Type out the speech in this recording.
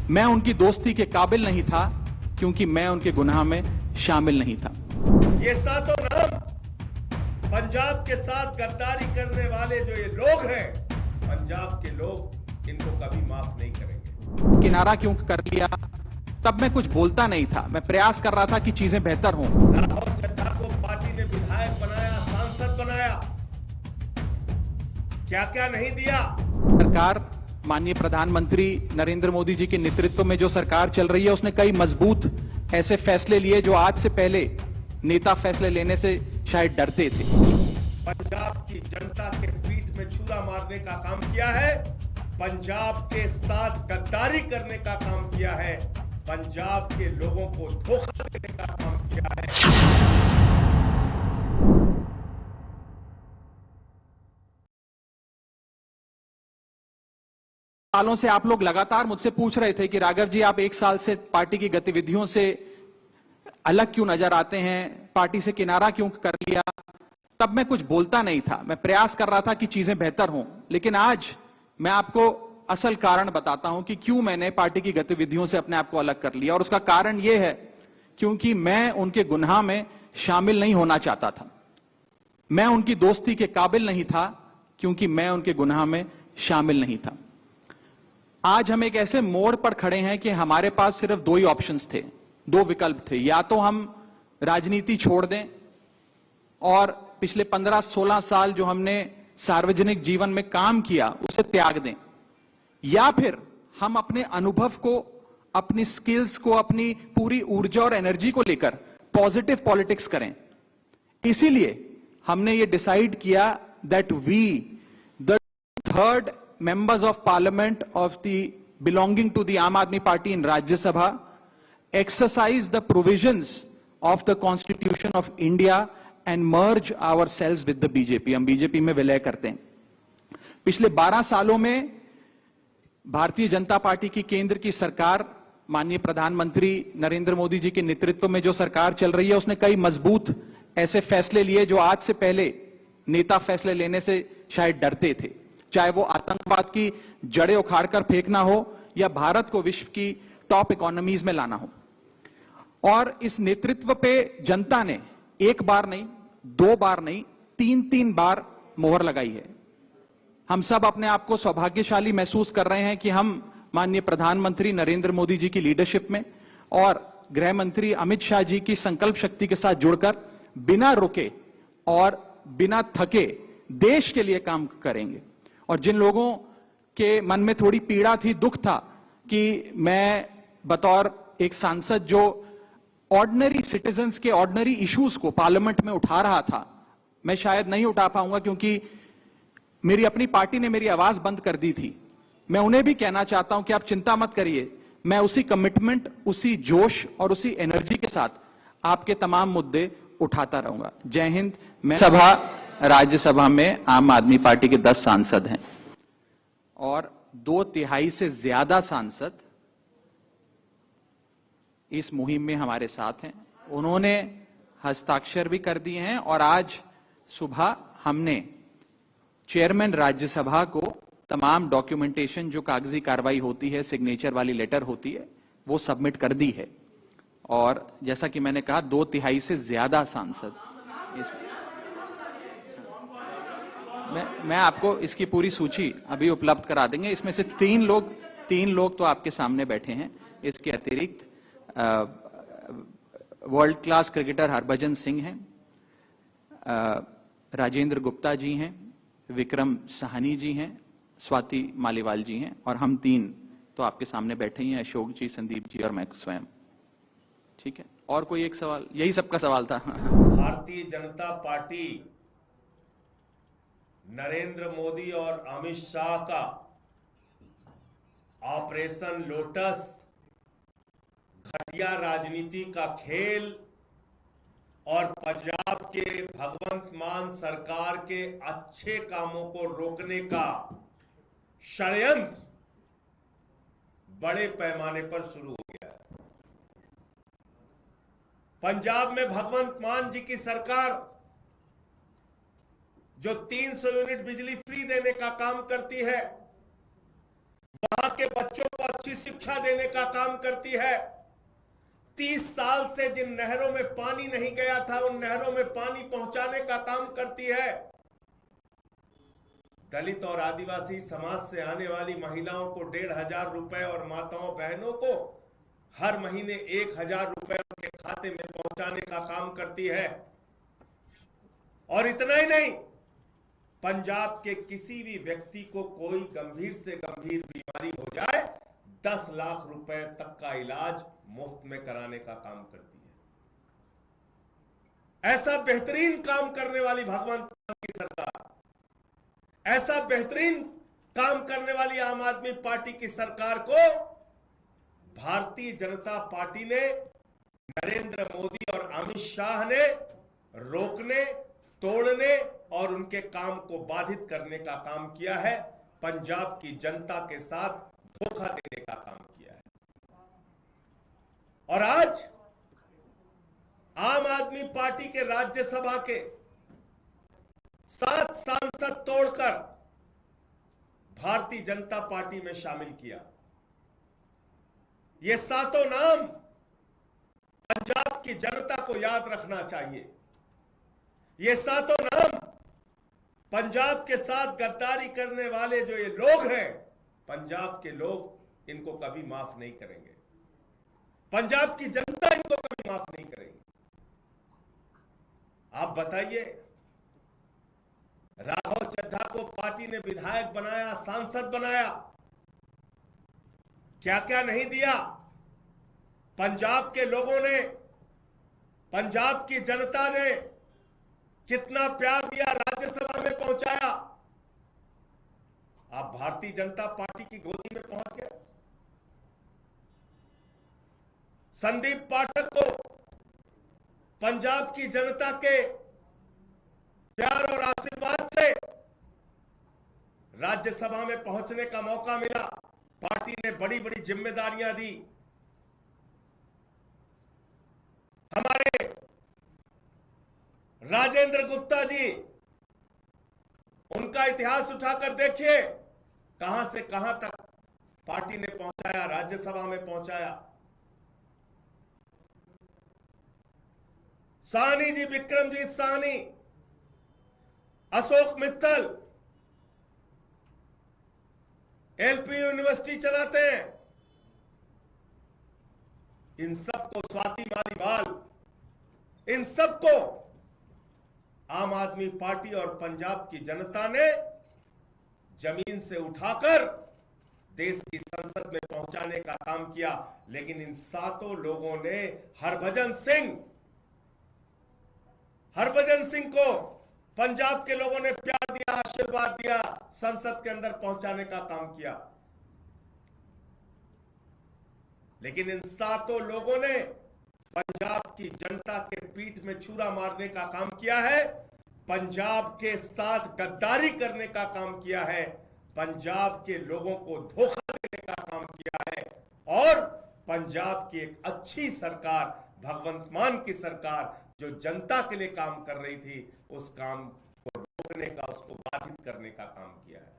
मैं उनकी दोस्ती के काबिल नहीं था क्योंकि मैं उनके गुनाह में शामिल नहीं था। ये सातों नाम पंजाब के साथ गद्दारी करने वाले जो ये लोग हैं, पंजाब के लोग इनको कभी माफ नहीं करेंगे। किनारा क्यों कर लिया? तब मैं कुछ बोलता नहीं था, मैं प्रयास कर रहा था कि चीजें बेहतर हों। राघव चड्ढा को पार्टी ने विधायक बनाया, सांसद बनाया, क्या क्या नहीं दिया। सरकार माननीय प्रधानमंत्री नरेंद्र मोदी जी के नेतृत्व में जो सरकार चल रही है, उसने कई मजबूत ऐसे फैसले लिए जो आज से पहले नेता फैसले लेने से शायद डरते थे। पंजाब की जनता के पीठ में छुरा मारने का काम किया है, पंजाब के साथ गद्दारी करने का काम किया है, पंजाब के लोगों को धोखा देने का काम किया है। सालों से आप लोग लगातार मुझसे पूछ रहे थे कि राघव जी, आप एक साल से पार्टी की गतिविधियों से अलग क्यों नजर आते हैं, पार्टी से किनारा क्यों कर लिया? तब मैं कुछ बोलता नहीं था, मैं प्रयास कर रहा था कि चीजें बेहतर हों। लेकिन आज मैं आपको असल कारण बताता हूं कि क्यों मैंने पार्टी की गतिविधियों से अपने आप को अलग कर लिया। और उसका कारण यह है क्योंकि मैं उनके गुनाह में शामिल नहीं होना चाहता था। मैं उनकी दोस्ती के काबिल नहीं था क्योंकि मैं उनके गुनाह में शामिल नहीं था। आज हम एक ऐसे मोड़ पर खड़े हैं कि हमारे पास सिर्फ दो ही ऑप्शंस थे, दो विकल्प थे। या तो हम राजनीति छोड़ दें और पिछले 15-16 साल जो हमने सार्वजनिक जीवन में काम किया उसे त्याग दें, या फिर हम अपने अनुभव को, अपनी स्किल्स को, अपनी पूरी ऊर्जा और एनर्जी को लेकर पॉजिटिव पॉलिटिक्स करें। इसीलिए हमने ये डिसाइड किया that we, the third members of parliament of the belonging to the Aam Aadmi Party in Rajya Sabha, exercise the provisions of the Constitution of India and merge ourselves with the BJP. हम BJP में विलय करते हैं। पिछले 12 सालों में Bharatiya Janata party की केंद्र की सरकार, माननीय प्रधानमंत्री नरेंद्र मोदी जी के नेतृत्व में जो सरकार चल रही है, उसने कई मजबूत ऐसे फैसले लिए जो आज से पहले नेता फैसले लेने से शायद डरते थे। चाहे वो आतंकवाद की जड़ें उखाड़कर फेंकना हो या भारत को विश्व की टॉप इकोनॉमीज में लाना हो। और इस नेतृत्व पे जनता ने एक बार नहीं, दो बार नहीं, 3-3 बार मोहर लगाई है। हम सब अपने आप को सौभाग्यशाली महसूस कर रहे हैं कि हम माननीय प्रधानमंत्री नरेंद्र मोदी जी की लीडरशिप में और गृह मंत्री अमित शाह जी की संकल्प शक्ति के साथ जुड़कर बिना रुके और बिना थके देश के लिए काम करेंगे। और जिन लोगों के मन में थोड़ी पीड़ा थी, दुख था कि मैं बतौर एक सांसद जो ऑर्डिनरी सिटीजन्स के ऑर्डिनरी इश्यूज को पार्लियामेंट में उठा रहा था, मैं शायद नहीं उठा पाऊंगा क्योंकि मेरी अपनी पार्टी ने मेरी आवाज बंद कर दी थी। मैं उन्हें भी कहना चाहता हूं कि आप चिंता मत करिए, मैं उसी कमिटमेंट, उसी जोश और उसी एनर्जी के साथ आपके तमाम मुद्दे उठाता रहूंगा। जय हिंद। मैं राज्यसभा में आम आदमी पार्टी के 10 सांसद हैं और 2/3 से ज्यादा सांसद इस मुहिम में हमारे साथ हैं। उन्होंने हस्ताक्षर भी कर दिए हैं और आज सुबह हमने चेयरमैन राज्यसभा को तमाम डॉक्यूमेंटेशन, जो कागजी कार्रवाई होती है, सिग्नेचर वाली लेटर होती है, वो सबमिट कर दी है। और जैसा कि मैंने कहा, 2/3 से ज्यादा सांसद मैं आपको इसकी पूरी सूची अभी उपलब्ध करा देंगे। इसमें से 3 लोग तो आपके सामने बैठे हैं। इसके अतिरिक्त world class cricketer Harbhajan Singh हैं, राजेंद्र गुप्ता जी हैं, विक्रम साहनी जी हैं, स्वाति मालीवाल जी हैं और हम 3 तो आपके सामने बैठे ही हैं, अशोक जी, संदीप जी और मैं स्वयं। ठीक है, और कोई एक सवाल? यही सबका सवाल था। भारतीय जनता पार्टी नरेंद्र मोदी और अमित शाह का ऑपरेशन लोटस, घटिया राजनीति का खेल और पंजाब के भगवंत मान सरकार के अच्छे कामों को रोकने का षड्यंत्र बड़े पैमाने पर शुरू हो गया है। पंजाब में भगवंत मान जी की सरकार जो 300 यूनिट बिजली फ्री देने का काम करती है, वहां के बच्चों को अच्छी शिक्षा देने का काम करती है। 30 साल से जिन नहरों में पानी नहीं गया था उन नहरों में पानी पहुंचाने का काम करती है। दलित और आदिवासी समाज से आने वाली महिलाओं को 1,500 रुपए और माताओं बहनों को हर महीने 1,000 रुपए उनके खाते में पहुंचाने का काम करती है। और इतना ही नहीं, पंजाब के किसी भी व्यक्ति को कोई गंभीर से गंभीर बीमारी हो जाए 10 लाख रुपए तक का इलाज मुफ्त में कराने का काम करती है। ऐसा बेहतरीन काम करने वाली भगवंत मान की सरकार, ऐसा बेहतरीन काम करने वाली आम आदमी पार्टी की सरकार को भारतीय जनता पार्टी ने, नरेंद्र मोदी और अमित शाह ने रोकने, तोड़ने और उनके काम को बाधित करने का काम किया है। पंजाब की जनता के साथ धोखा देने का काम किया है। और आज आम आदमी पार्टी के राज्यसभा के 7 सांसद तोड़कर भारतीय जनता पार्टी में शामिल किया। ये सातों नाम पंजाब की जनता को याद रखना चाहिए। ये सातों नाम पंजाब के साथ गद्दारी करने वाले जो ये लोग हैं, पंजाब के लोग इनको कभी माफ नहीं करेंगे। पंजाब की जनता इनको कभी माफ नहीं करेगी। आप बताइए, राघव चड्ढा को पार्टी ने विधायक बनाया, सांसद बनाया, क्या क्या नहीं दिया। पंजाब के लोगों ने, पंजाब की जनता ने कितना प्यार दिया, राज्यसभा में पहुंचाया। आप भारतीय जनता पार्टी की गोदी में पहुंच गए। संदीप पाठक को पंजाब की जनता के प्यार और आशीर्वाद से राज्यसभा में पहुंचने का मौका मिला। पार्टी ने बड़ी बड़ी जिम्मेदारियां दी। हमारे राजेंद्र गुप्ता जी, उनका इतिहास उठाकर देखिए, कहां से कहां तक पार्टी ने पहुंचाया, राज्यसभा में पहुंचाया। साहनी जी, विक्रमजीत साहनी, अशोक मित्तल एलपी यूनिवर्सिटी चलाते हैं। इन सबको, स्वाति मालीवाल, इन सबको आम आदमी पार्टी और पंजाब की जनता ने जमीन से उठाकर देश की संसद में पहुंचाने का काम किया। लेकिन इन सातों लोगों ने हरभजन सिंह को पंजाब के लोगों ने प्यार दिया, आशीर्वाद दिया, संसद के अंदर पहुंचाने का काम किया। लेकिन इन सातों लोगों ने पंजाब की जनता के पीठ में छुरा मारने का काम किया है, पंजाब के साथ गद्दारी करने का काम किया है, पंजाब के लोगों को धोखा देने का काम किया है। और पंजाब की एक अच्छी सरकार, भगवंत मान की सरकार, जो जनता के लिए काम कर रही थी, उस काम को रोकने का, उसको बाधित करने का काम किया है।